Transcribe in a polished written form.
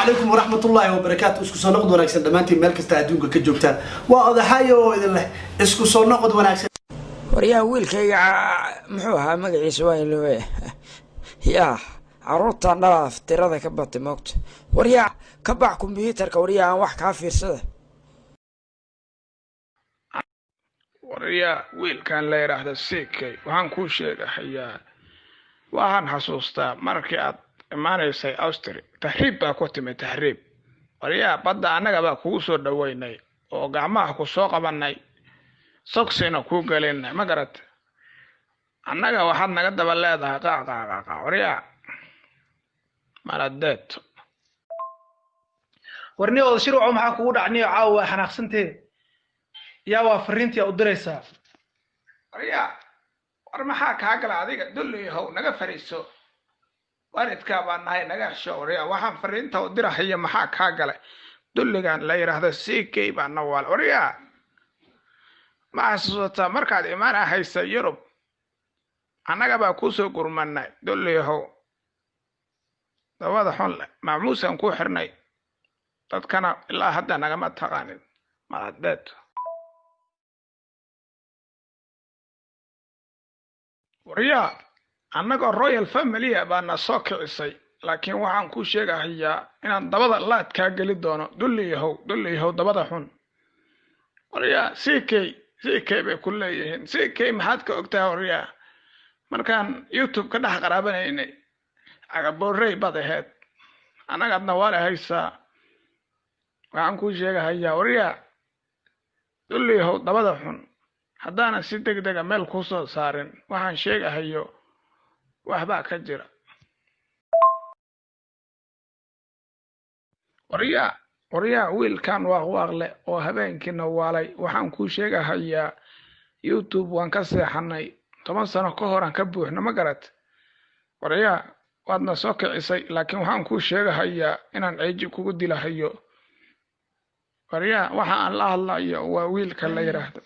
عليكم ورحمة الله وبركاته. اسكو سو نقد وناكسن دمانتي meel kasta adduunka ka joogtaan waa odaxayo oo idin leh isku soo noqod wanaagsan waryaa wiilkayga muxuu ahaa magaciisa waa iloowe yaa caruurtan dhaaf tirada ka batay moogta waryaa ka bax kombiyuutarka waryaa aan wax kaa fiirsada waryaa wiilkan la yiraahdo Sikay waxaan ku sheegayaa waxaan xasuustaa markii aad imaanaysay Austria tahriib baa ku timid tahriib waryaa badda anaga baa kugu soo dhaweynay oo gacmaha ku soo qabanay soksina ku galeen ma garat annaga waxaad naga daba leedahay qaaqa waryaa maladeed warni oo shirco maxaa kugu dhacnay caawa xanaaqsantee yaa waa fariintii u diraysaa waryaa war maxaa ka gala adiga dulliyahow naga fariiso waalidka baan nahay naga shawriya waxaan fariinta u dirahay maxaa ka galay dulligan la yiraahdo Sikay baan nawaal waryaa ma xasuusta markaad imaan ahaysa Yurub anaga baa ku soo gurmanay dulliyahow dawada xun maamuusan ku xirnay dadkana ilaa hadda naga ma taqaanin maladeed waryaa annaga royal family baana soo kicisay laakiin waxaan ku sheegayaa inaan dabada laad ka gali doono dulliyahow dabada xun waryaa Sikay bay ku leeyihiin Sikay maxaad ka ogtahay waryaa markaan YouTube ka dhax qaraabaneynay agaboorey bad ahayd anagadna waa haysaa waxaan ku sheegayaa waryaa dulliyahow dabada xun haddana si degdeg ah meel ku soo saarin waxaan sheegahayo waxba ka jira waryaa wiilkan waaqle oo habeenkiina waalay waxaan ku sheegahayaa YouTube waan ka seexanay 10 sano ka hor aan ka buuxno ma garat waryaa waadna soo kicisay laakiin waxaan ku sheegahayaa inaan ceeji kugu dilahayo waryaa waxa aan la hadlayo waa wiilka la yiraahdo